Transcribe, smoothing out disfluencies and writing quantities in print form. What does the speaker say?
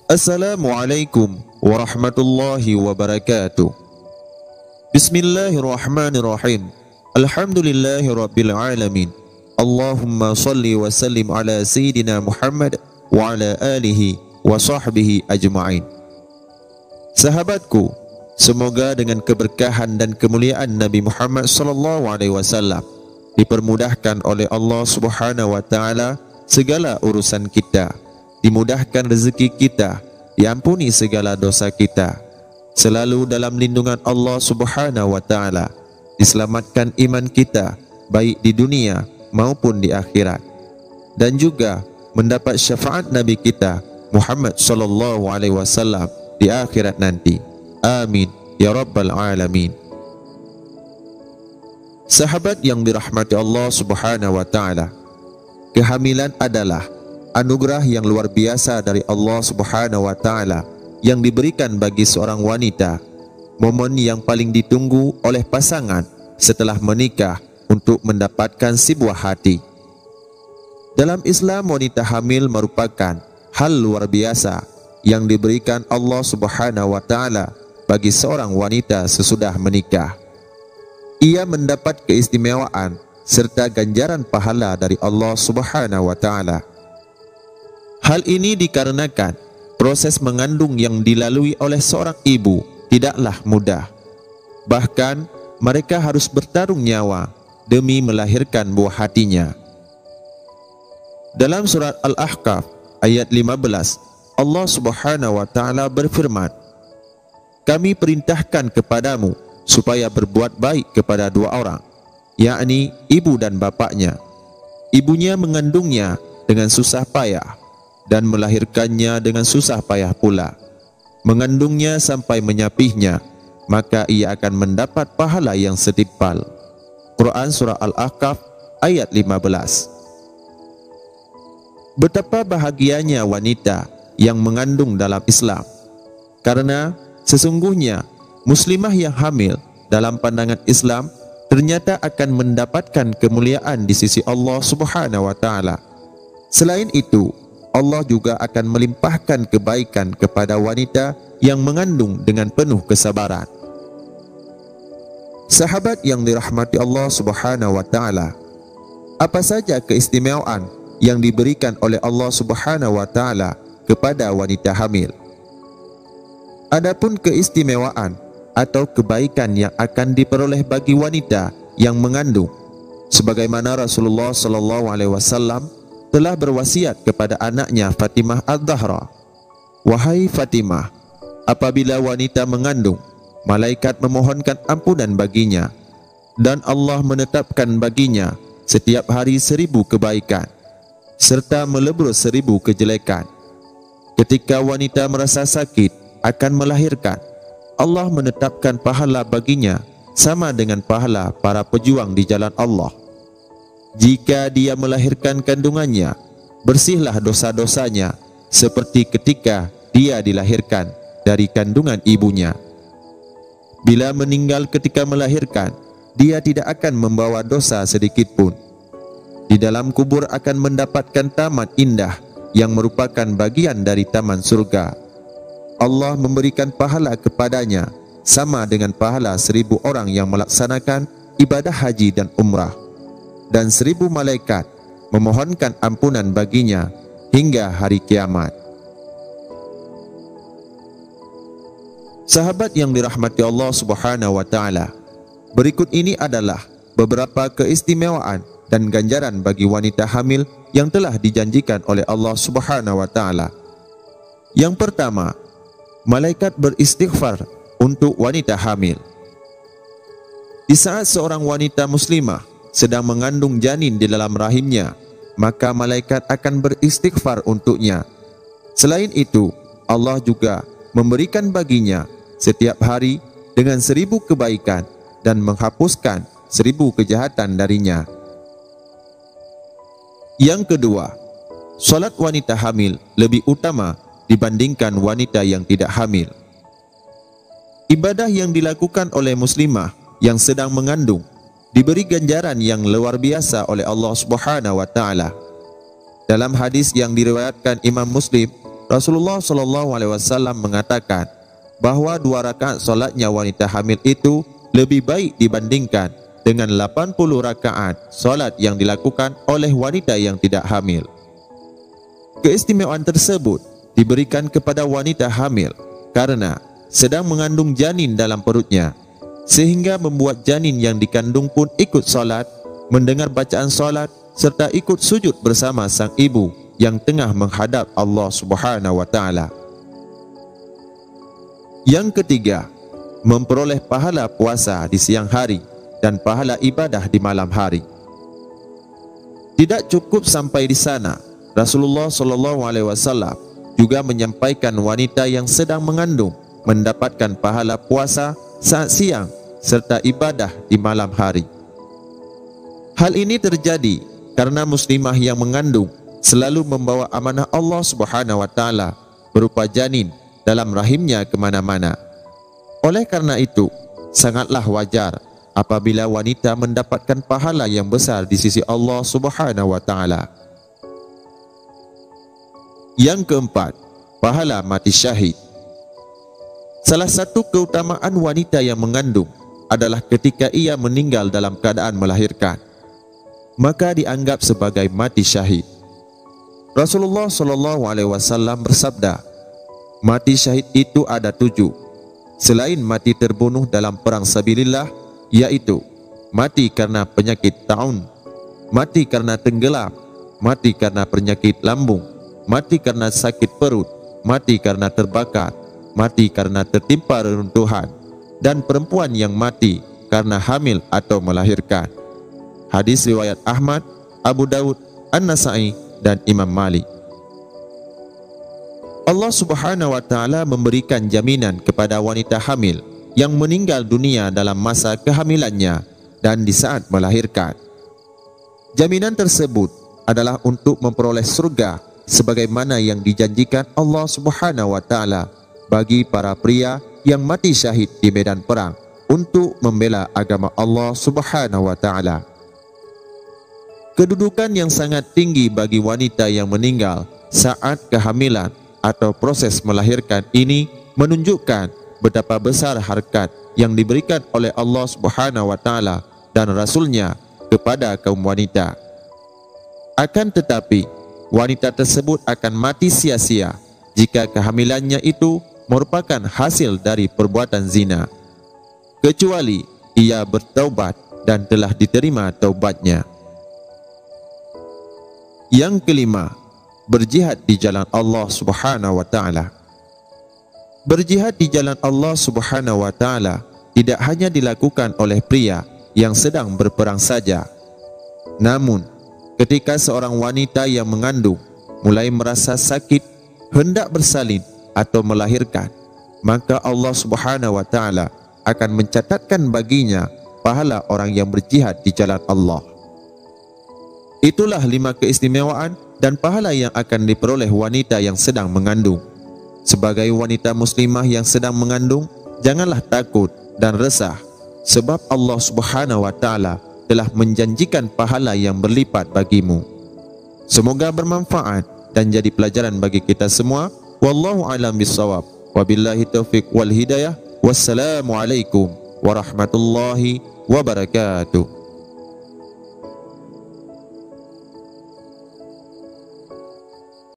Assalamualaikum warahmatullahi wabarakatuh. Bismillahirrahmanirrahim. Alhamdulillahi rabbil alamin. Allahumma salli wa sallim ala Sayyidina Muhammad wa ala alihi wa sahbihi ajma'in. Sahabatku, semoga dengan keberkahan dan kemuliaan Nabi Muhammad SAW dipermudahkan oleh Allah Subhanahu wa taala segala urusan kita, dimudahkan rezeki kita, diampuni segala dosa kita, selalu dalam lindungan Allah Subhanahu wa taala, diselamatkan iman kita baik di dunia maupun di akhirat, dan juga mendapat syafaat Nabi kita Muhammad sallallahu alaihi wasallam di akhirat nanti. Amin ya rabbal alamin. Sahabat yang dirahmati Allah Subhanahu wa taala, kehamilan adalah anugerah yang luar biasa dari Allah Subhanahu wa taala yang diberikan bagi seorang wanita, momen yang paling ditunggu oleh pasangan setelah menikah untuk mendapatkan si buah hati. Dalam Islam, wanita hamil merupakan hal luar biasa yang diberikan Allah Subhanahu wa taala bagi seorang wanita sesudah menikah. Ia mendapat keistimewaan serta ganjaran pahala dari Allah Subhanahu wa taala. Hal ini dikarenakan proses mengandung yang dilalui oleh seorang ibu tidaklah mudah. Bahkan mereka harus bertarung nyawa demi melahirkan buah hatinya. Dalam surat Al-Ahqaf ayat 15, Allah Subhanahu wa taala berfirman, "Kami perintahkan kepadamu supaya berbuat baik kepada dua orang, yakni ibu dan bapaknya. Ibunya mengandungnya dengan susah payah dan melahirkannya dengan susah payah pula. Mengandungnya sampai menyapihnya, maka ia akan mendapat pahala yang setimpal." Quran surah Al-Ahqaf ayat 15. Betapa bahagianya wanita yang mengandung dalam Islam, karena sesungguhnya muslimah yang hamil dalam pandangan Islam ternyata akan mendapatkan kemuliaan di sisi Allah Subhanahu wa taala. Selain itu, Allah juga akan melimpahkan kebaikan kepada wanita yang mengandung dengan penuh kesabaran. Sahabat yang dirahmati Allah Subhanahu wa taala, apa saja keistimewaan yang diberikan oleh Allah Subhanahu wa taala kepada wanita hamil? Adapun keistimewaan atau kebaikan yang akan diperoleh bagi wanita yang mengandung, sebagaimana Rasulullah sallallahu alaihi wasallam telah berwasiat kepada anaknya Fatimah Az-Zahra, "Wahai Fatimah, apabila wanita mengandung, malaikat memohonkan ampunan baginya, dan Allah menetapkan baginya setiap hari 1000 kebaikan, serta melebur 1000 kejelekan. Ketika wanita merasa sakit akan melahirkan, Allah menetapkan pahala baginya sama dengan pahala para pejuang di jalan Allah. Jika dia melahirkan kandungannya, bersihlah dosa-dosanya seperti ketika dia dilahirkan dari kandungan ibunya. Bila meninggal ketika melahirkan, dia tidak akan membawa dosa sedikit pun. Di dalam kubur akan mendapatkan taman indah yang merupakan bagian dari taman surga. Allah memberikan pahala kepadanya sama dengan pahala 1000 orang yang melaksanakan ibadah haji dan umrah, dan 1000 malaikat memohonkan ampunan baginya hingga hari kiamat." Sahabat yang dirahmati Allah Subhanahu wa taala, berikut ini adalah beberapa keistimewaan dan ganjaran bagi wanita hamil yang telah dijanjikan oleh Allah Subhanahu wa taala. Yang pertama, malaikat beristighfar untuk wanita hamil. Di saat seorang wanita muslimah sedang mengandung janin di dalam rahimnya, maka malaikat akan beristighfar untuknya. Selain itu, Allah juga memberikan baginya setiap hari dengan 1000 kebaikan dan menghapuskan 1000 kejahatan darinya. Yang kedua, salat wanita hamil lebih utama dibandingkan wanita yang tidak hamil. Ibadah yang dilakukan oleh muslimah yang sedang mengandung diberi ganjaran yang luar biasa oleh Allah Subhanahu wa taala. Dalam hadis yang diriwayatkan Imam Muslim Rasulullah SAW mengatakan bahwa 2 rakaat solatnya wanita hamil itu lebih baik dibandingkan dengan 80 rakaat solat yang dilakukan oleh wanita yang tidak hamil. Keistimewaan tersebut diberikan kepada wanita hamil karena sedang mengandung janin dalam perutnya, sehingga membuat janin yang dikandung pun ikut solat, mendengar bacaan solat, serta ikut sujud bersama sang ibu yang tengah menghadap Allah Subhanahu wa Ta'ala. Yang ketiga, memperoleh pahala puasa di siang hari dan pahala ibadah di malam hari. Tidak cukup sampai di sana, Rasulullah SAW juga menyampaikan wanita yang sedang mengandung mendapatkan pahala puasa saat siang serta ibadah di malam hari. Hal ini terjadi karena muslimah yang mengandung selalu membawa amanah Allah Subhanahu wa Ta'ala berupa janin dalam rahimnya kemana-mana. Oleh karena itu, sangatlah wajar apabila wanita mendapatkan pahala yang besar di sisi Allah Subhanahu wa Ta'ala. Yang keempat, pahala mati syahid. Salah satu keutamaan wanita yang mengandung adalah ketika ia meninggal dalam keadaan melahirkan, maka dianggap sebagai mati syahid. Rasulullah SAW bersabda, mati syahid itu ada 7, selain mati terbunuh dalam perang sabilillah, yaitu mati karena penyakit taun, mati karena tenggelam, mati karena penyakit lambung, mati karena sakit perut, mati karena terbakar, mati karena tertimpa reruntuhan, dan perempuan yang mati karena hamil atau melahirkan. Hadis riwayat Ahmad, Abu Daud, An-Nasai, dan Imam Malik. Allah Subhanahu wa Ta'ala memberikan jaminan kepada wanita hamil yang meninggal dunia dalam masa kehamilannya dan di saat melahirkan. Jaminan tersebut adalah untuk memperoleh surga sebagaimana yang dijanjikan Allah Subhanahu wa Ta'ala bagi para pria yang mati syahid di medan perang untuk membela agama Allah Subhanahu wa Ta'ala. Kedudukan yang sangat tinggi bagi wanita yang meninggal saat kehamilan atau proses melahirkan ini menunjukkan betapa besar harkat yang diberikan oleh Allah Subhanahu wa Ta'ala dan Rasul-Nya kepada kaum wanita. Akan tetapi, wanita tersebut akan mati sia-sia jika kehamilannya itu merupakan hasil dari perbuatan zina, kecuali ia bertaubat dan telah diterima taubatnya. Yang kelima, berjihad di jalan Allah Subhanahu wa Ta'ala. Berjihad di jalan Allah Subhanahu wa Ta'ala tidak hanya dilakukan oleh pria yang sedang berperang saja. Namun, ketika seorang wanita yang mengandung mulai merasa sakit, hendak bersalin atau melahirkan, maka Allah Subhanahu wa Ta'ala akan mencatatkan baginya pahala orang yang berjihad di jalan Allah. Itulah 5 keistimewaan dan pahala yang akan diperoleh wanita yang sedang mengandung. Sebagai wanita muslimah yang sedang mengandung, janganlah takut dan resah, sebab Allah Subhanahu wa Ta'ala telah menjanjikan pahala yang berlipat bagimu. Semoga bermanfaat dan jadi pelajaran bagi kita semua. Wallahu a'lam bishawab. Wabillahi taufiq wal hidayah. Wassalamualaikum warahmatullahi wabarakatuh.